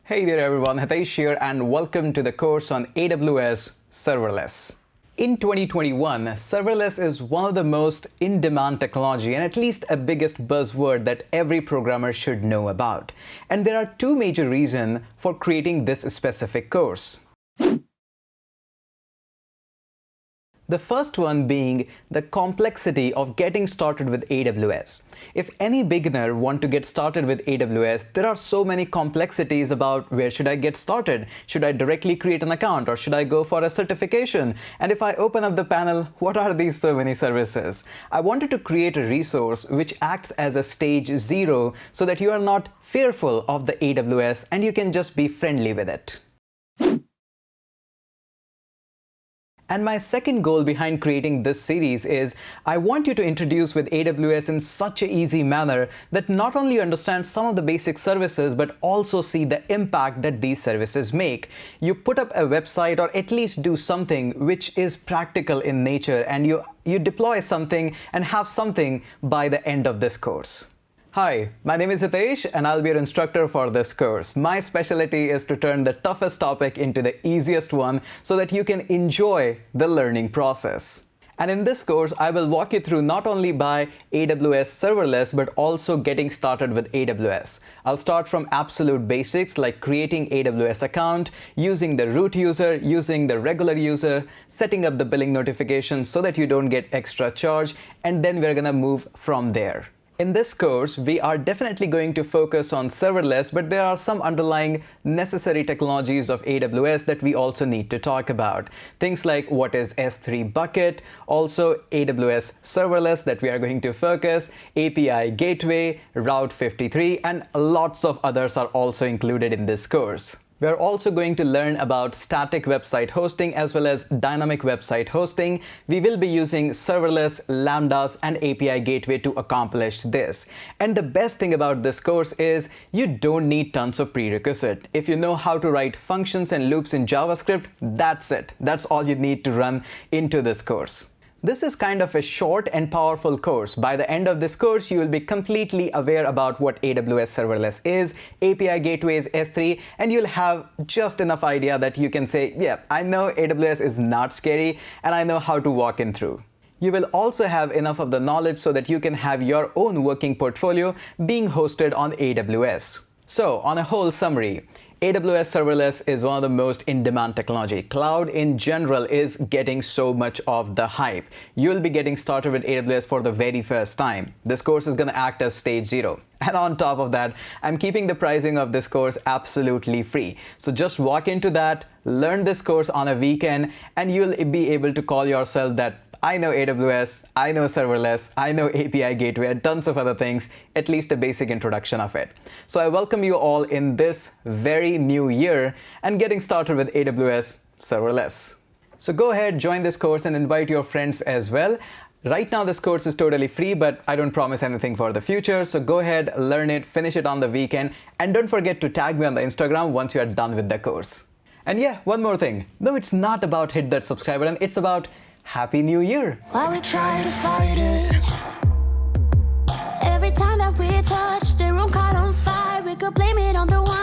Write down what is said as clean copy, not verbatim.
Hey there everyone, Hitesh here and welcome to the course on AWS Serverless. In 2021, serverless is one of the most in-demand technology and at least a biggest buzzword that every programmer should know about. And there are two major reasons for creating this specific course. The first one being the complexity of getting started with AWS. If any beginner want to get started with AWS, there are so many complexities about where should I get started? Should I directly create an account or should I go for a certification? And if I open up the panel, what are these so many services? I wanted to create a resource which acts as a stage 0 so that you are not fearful of the AWS and you can just be friendly with it. And my second goal behind creating this series is I want you to introduce with AWS in such an easy manner that not only you understand some of the basic services, but also see the impact that these services make. You put up a website or at least do something which is practical in nature and you deploy something and have something by the end of this course. Hi, my name is Hitesh and I'll be your instructor for this course. My specialty is to turn the toughest topic into the easiest one so that you can enjoy the learning process. And in this course, I will walk you through not only by AWS Serverless, but also getting started with AWS. I'll start from absolute basics like creating AWS account, using the root user, using the regular user, setting up the billing notifications so that you don't get extra charge, and then we're gonna move from there. In this course, we are definitely going to focus on serverless, but there are some underlying necessary technologies of AWS that we also need to talk about. Things like what is S3 bucket, also AWS serverless that we are going to focus, API gateway, Route 53, and lots of others are also included in this course. We're also going to learn about static website hosting as well as dynamic website hosting. We will be using serverless, lambdas, and API gateway to accomplish this. And the best thing about this course is you don't need tons of prerequisite. If you know how to write functions and loops in JavaScript, that's it. That's all you need to run into this course. This is kind of a short and powerful course. By the end of this course, you will be completely aware about what AWS Serverless is, API gateways, S3, and you'll have just enough idea that you can say, yeah, I know AWS is not scary and I know how to walk in through. You will also have enough of the knowledge so that you can have your own working portfolio being hosted on AWS. So, on a whole summary, AWS Serverless is one of the most in-demand technology. Cloud in general is getting so much of the hype. You'll be getting started with AWS for the very first time. This course is going to act as stage 0. And on top of that, I'm keeping the pricing of this course absolutely free. So just walk into that, learn this course on a weekend, and you'll be able to call yourself that I know AWS, I know serverless, I know API gateway, and tons of other things, at least a basic introduction of it. So I welcome you all in this very new year and getting started with AWS Serverless. So go ahead, join this course and invite your friends as well. Right now this course is totally free, but I don't promise anything for the future. So go ahead, learn it, finish it on the weekend, and don't forget to tag me on the Instagram once you are done with the course. And yeah, one more thing. No, it's not about hit that subscribe button, it's about Happy New Year! While we try to fight it, every time that we touch, the room caught on fire. We could blame it on the one